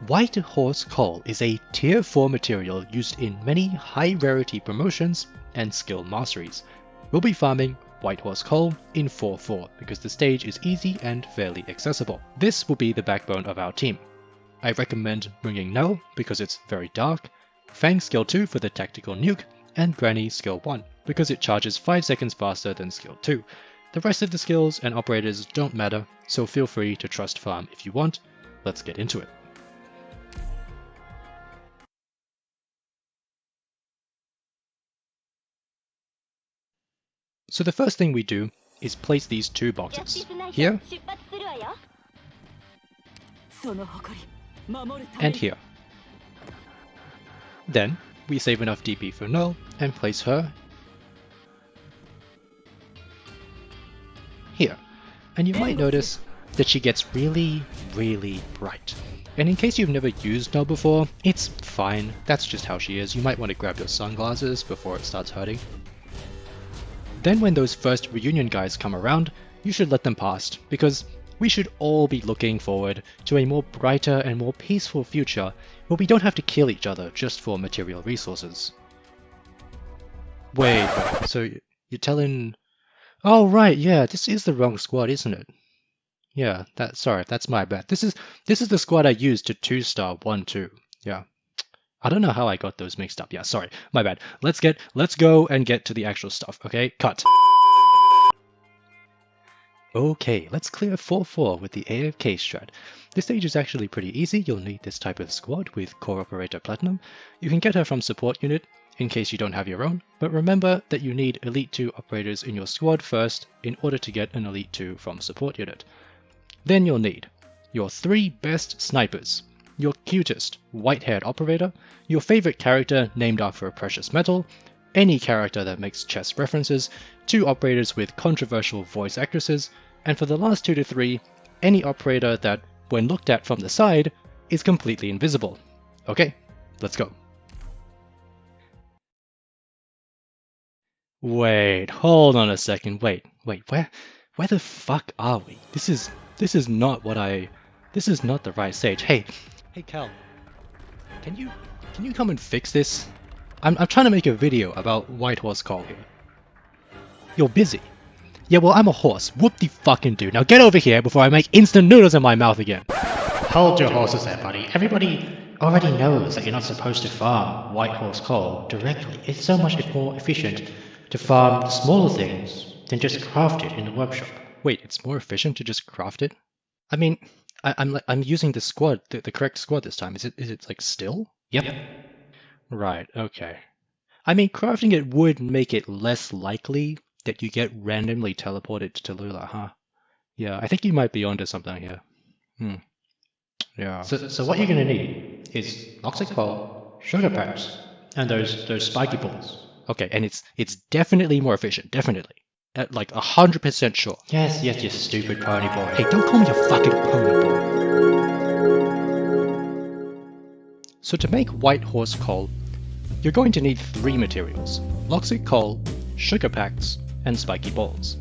White Horse Kohl is a tier 4 material used in many high rarity promotions and skill masteries. We'll be farming White Horse Kohl in 4-4 because the stage is easy and fairly accessible. This will be the backbone of our team. I recommend bringing Nell because it's very dark, Fang skill 2 for the tactical nuke, and Granny skill 1 because it charges 5 seconds faster than skill 2. The rest of the skills and operators don't matter, so feel free to trust farm if you want. Let's get into it. So the first thing we do is place these two boxes, here and here. Then we save enough DP for Null and place her here. And you might notice that she gets really bright. And in case you've never used Null before, it's fine, that's just how she is. You might want to grab your sunglasses before it starts hurting. Then when those first reunion guys come around, you should let them past, because we should all be looking forward to a more brighter and more peaceful future where we don't have to kill each other just for material resources. Wait, so you're telling... Oh right, yeah, this is the wrong squad, isn't it? Yeah, sorry, that's my bad. This is the squad I used to 2-star 1-2. Yeah. I don't know how I got those mixed up. Yeah, sorry, my bad. Let's go and get to the actual stuff, okay? Cut. Okay, let's clear 4-4 with the AFK strat. This stage is actually pretty easy. You'll need this type of squad with Core Operator Platinum. You can get her from support unit in case you don't have your own, but remember that you need Elite 2 operators in your squad first in order to get an Elite 2 from support unit. Then you'll need your 3 best snipers, your cutest white-haired operator, your favorite character named after a precious metal, any character that makes chess references, 2 operators with controversial voice actresses, and for the last 2 to 3, any operator that, when looked at from the side, is completely invisible. Okay, let's go. Wait, hold on a second, wait, where the fuck are we? This is not the right stage. Hey Cal, can you come and fix this? I'm trying to make a video about White Horse Kohl here. You're busy. Yeah, well, I'm a horse. Whoop-de-fucking-do. Now get over here before I make instant noodles in my mouth again. Hold your horses there, buddy. Everybody already knows that you're not supposed to farm White Horse Kohl directly. It's so much more efficient to farm the smaller things than just craft it in the workshop. Wait, it's more efficient to just craft it? I mean, I'm using the squad, the correct squad this time. Is it like still? Yep. Right, okay. I mean, crafting it would make it less likely that you get randomly teleported to Lula, huh? Yeah, I think you might be onto something here. Yeah. So what you're gonna need is Toxic Kohl, sugar packs, and those spiky balls. Okay, and it's definitely more efficient, definitely. Like 100% sure. Yes, you stupid pony boy. Hey, don't call me a fucking pony boy. So to make White Horse Kohl, you're going to need 3 materials: Toxic Kohl, sugar packs, and spiky balls.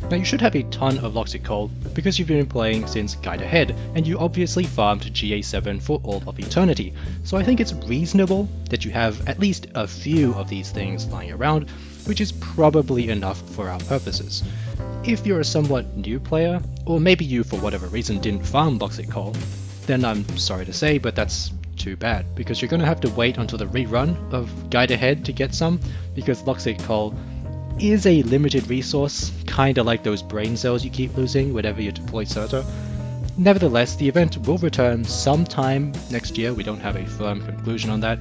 Now you should have a ton of Toxic Kohl because you've been playing since Guide Ahead, and you obviously farmed GA7 for all of eternity, so I think it's reasonable that you have at least a few of these things lying around, which is probably enough for our purposes. If you're a somewhat new player, or maybe you for whatever reason didn't farm Toxic Kohl, then I'm sorry to say, but that's too bad, because you're going to have to wait until the rerun of Guide Ahead to get some, because Toxic Kohl is a limited resource, kinda like those brain cells you keep losing whenever you deploy Surtur. Nevertheless, the event will return sometime next year. We don't have a firm conclusion on that.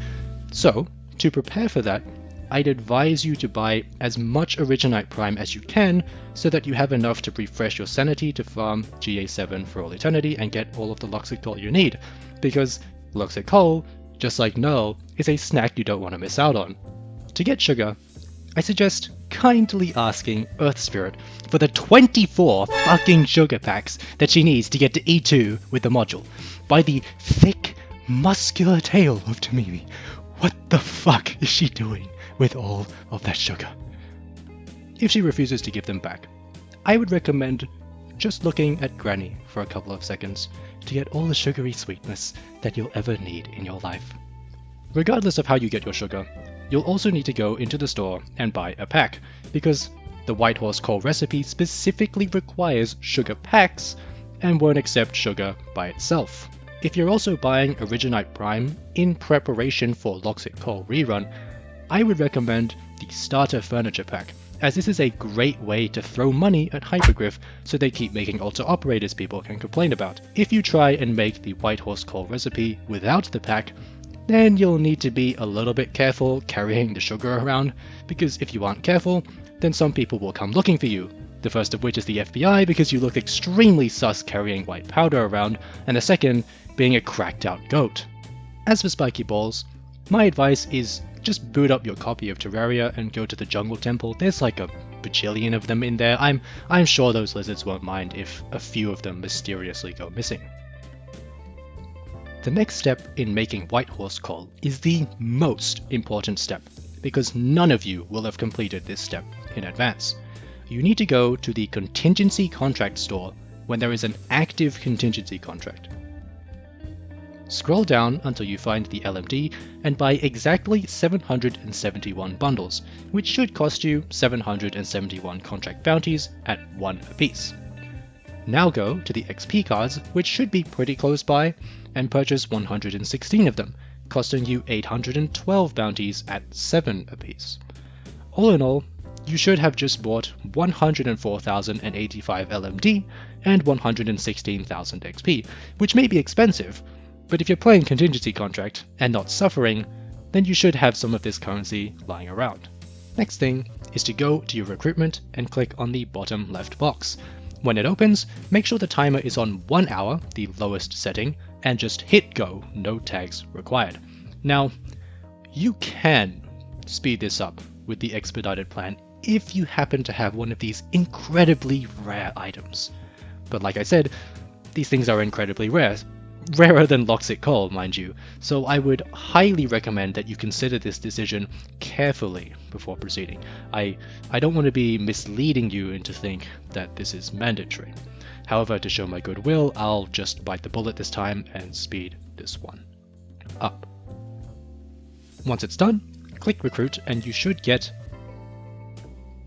So, to prepare for that, I'd advise you to buy as much Originite Prime as you can so that you have enough to refresh your sanity to farm GA7 for all eternity and get all of the Toxic Kohl you need, because Toxic Kohl, just like Null, is a snack you don't want to miss out on. To get sugar, I suggest kindly asking Earth Spirit for the 24 fucking sugar packs that she needs to get to E2 with the module. By the thick, muscular tail of Tamimi, what the fuck is she doing with all of that sugar? If she refuses to give them back, I would recommend just looking at Granny for a couple of seconds to get all the sugary sweetness that you'll ever need in your life. Regardless of how you get your sugar, you'll also need to go into the store and buy a pack, because the White Horse Kohl recipe specifically requires sugar packs and won't accept sugar by itself. If you're also buying Arknights Prime in preparation for Loxic Kohl rerun, I would recommend the Starter Furniture Pack, as this is a great way to throw money at Hypergriff so they keep making Altar Operators people can complain about. If you try and make the White Horse Kohl recipe without the pack, then you'll need to be a little bit careful carrying the sugar around, because if you aren't careful, then some people will come looking for you. The first of which is the FBI, because you look extremely sus carrying white powder around, and the second being a cracked out goat. As for spiky balls, my advice is just boot up your copy of Terraria and go to the Jungle Temple. There's like a bajillion of them in there. I'm sure those lizards won't mind if a few of them mysteriously go missing. The next step in making White Horse Kohl is the most important step, because none of you will have completed this step in advance. You need to go to the contingency contract store when there is an active contingency contract. Scroll down until you find the LMD and buy exactly 771 bundles, which should cost you 771 contract bounties at 1 apiece. Now go to the XP cards, which should be pretty close by, and purchase 116 of them, costing you 812 bounties at 7 apiece. All in all, you should have just bought 104,085 LMD and 116,000 XP, which may be expensive, but if you're playing contingency contract and not suffering, then you should have some of this currency lying around. Next thing is to go to your recruitment and click on the bottom left box. When it opens, make sure the timer is on 1 hour, the lowest setting, and just hit go, no tags required. Now, you can speed this up with the expedited plan if you happen to have one of these incredibly rare items. But like I said, these things are incredibly rare. Rarer than Loxic Kohl, mind you, so I would highly recommend that you consider this decision carefully before proceeding. I don't want to be misleading you into think that this is mandatory. However, to show my goodwill, I'll just bite the bullet this time and speed this one up. Once it's done, click recruit and you should get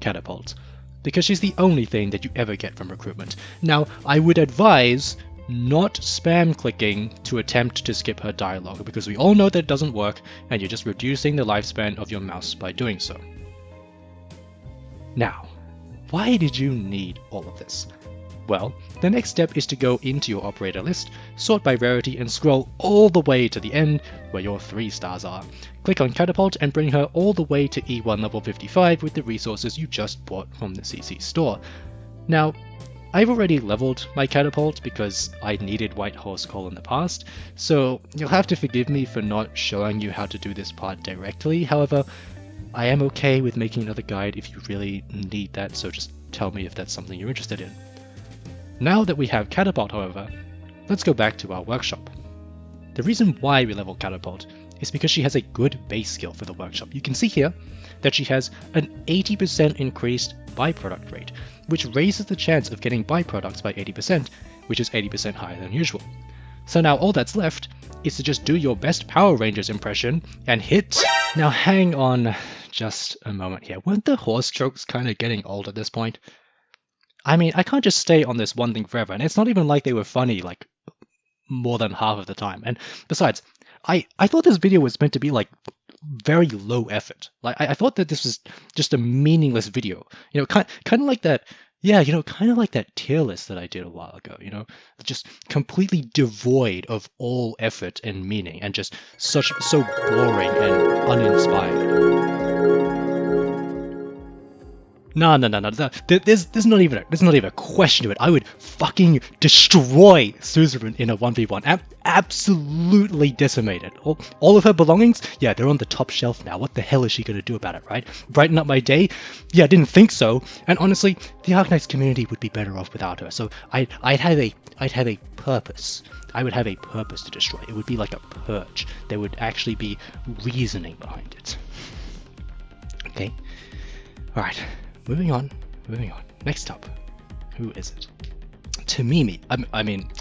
Catapult, because she's the only thing that you ever get from recruitment. Now, I would advise not spam clicking to attempt to skip her dialogue, because we all know that it doesn't work and you're just reducing the lifespan of your mouse by doing so. Now, why did you need all of this? Well, the next step is to go into your operator list, sort by rarity and scroll all the way to the end where your 3 stars are. Click on Catapult and bring her all the way to E1 level 55 with the resources you just bought from the CC store. Now, I've already leveled my Catapult because I needed White Horse Kohl in the past, so you'll have to forgive me for not showing you how to do this part directly. However, I am okay with making another guide if you really need that, so just tell me if that's something you're interested in. Now that we have Catapult, however, let's go back to our workshop. The reason why we level Catapult is because she has a good base skill for the workshop. You can see here that she has an 80% increased byproduct rate, which raises the chance of getting byproducts by 80%, which is 80% higher than usual. So now all that's left is to just do your best Power Rangers impression and hit. Now hang on just a moment here. Weren't the horse jokes kind of getting old at this point? I mean, I can't just stay on this one thing forever, and it's not even like they were funny like more than half of the time. And besides, I thought this video was meant to be like very low effort. Like I thought that this was just a meaningless video. You know, kind of like that. Yeah, you know, kind of like that tier list that I did a while ago. You know, just completely devoid of all effort and meaning, and just so boring and uninspired. No. There's not even a question to it. I would fucking destroy Suzerain in a 1v1. Absolutely decimated. All of her belongings, yeah, they're on the top shelf now. What the hell is she gonna do about it, right? Brighten up my day? Yeah, I didn't think so. And honestly, the Arknights community would be better off without her. So I'd have a purpose. I would have a purpose to destroy. It would be like a purge. There would actually be reasoning behind it. Okay. All right. Moving on. Next up, who is it? Tamimi. I mean,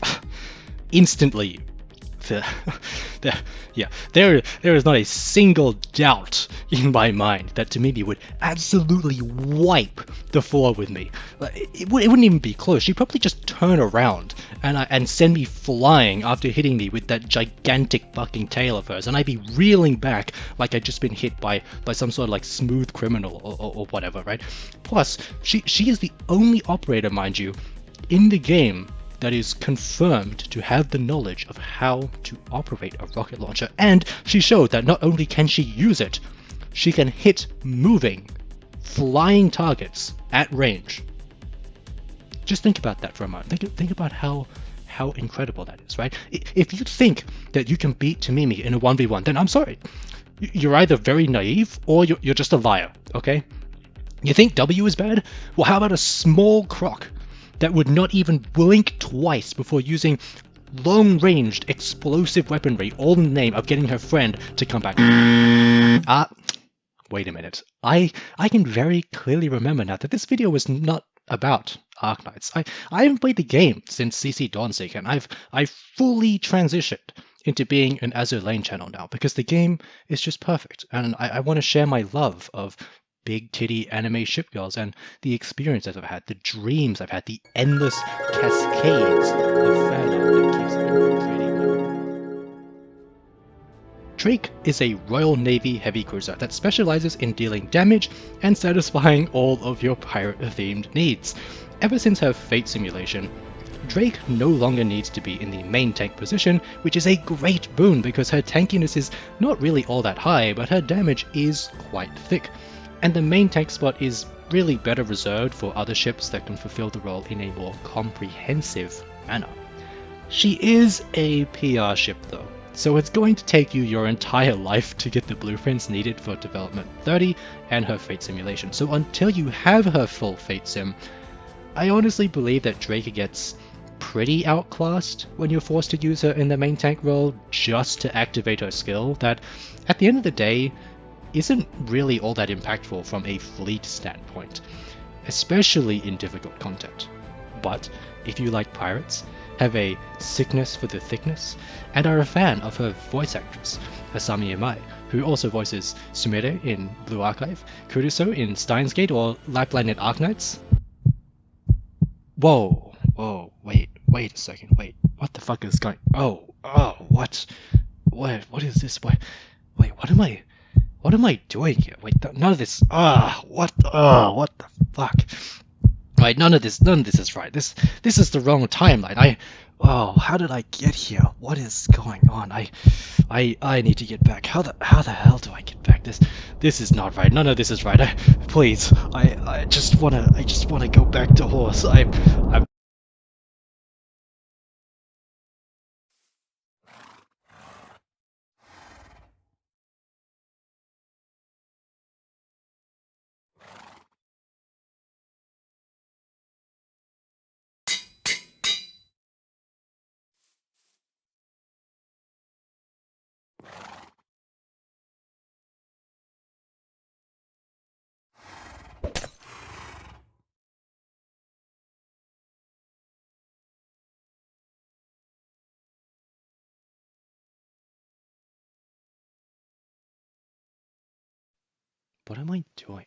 instantly. The, there is not a single doubt in my mind that Tamimi would absolutely wipe the floor with me. It wouldn't even be close. She'd probably just turn around and send me flying after hitting me with that gigantic fucking tail of hers, and I'd be reeling back like I'd just been hit by some sort of like smooth criminal or whatever, right? Plus, she is the only operator, mind you, in the game that is confirmed to have the knowledge of how to operate a rocket launcher, and she showed that not only can she use it, she can hit moving, flying targets at range. Just think about that for a moment. Think about how incredible that is, right? If you think that you can beat Tamimi in a 1v1, then I'm sorry. You're either very naive or you're just a liar, okay? You think W is bad? Well, how about a small croc that would not even blink twice before using long-ranged explosive weaponry, all in the name of getting her friend to come back? Wait a minute. I can very clearly remember now that this video was not about Arknights. I haven't played the game since CC Dawnseeker, and I've fully transitioned into being an Azure Lane channel now because the game is just perfect, and I want to share my love of big titty anime shipgirls and the experiences I've had, the dreams I've had, the endless cascades of fan art that keeps infiltrating me. Drake is a Royal Navy heavy cruiser that specializes in dealing damage and satisfying all of your pirate-themed needs. Ever since her fate simulation, Drake no longer needs to be in the main tank position, which is a great boon because her tankiness is not really all that high, but her damage is quite thick. And the main tank spot is really better reserved for other ships that can fulfill the role in a more comprehensive manner. She is a PR ship though, so it's going to take you your entire life to get the blueprints needed for Development 30 and her Fate simulation. So until you have her full Fate sim, I honestly believe that Drake gets pretty outclassed when you're forced to use her in the main tank role just to activate her skill that, at the end of the day, isn't really all that impactful from a fleet standpoint, especially in difficult content. But if you like pirates, have a sickness for the thickness, and are a fan of her voice actress, Asami Imai, who also voices Sumire in Blue Archive, Kuruso in Steins Gate, or Lapline in Arknights. Whoa, wait a second, wait, what the fuck is going, what is this, wait, what am I doing here? Wait, none of this. What the fuck? Right, none of this is right. This is the wrong timeline. How did I get here? What is going on? I need to get back. How the hell do I get back? This is not right. None of this is right. Please, I just wanna go back to horse. I'm What am I doing?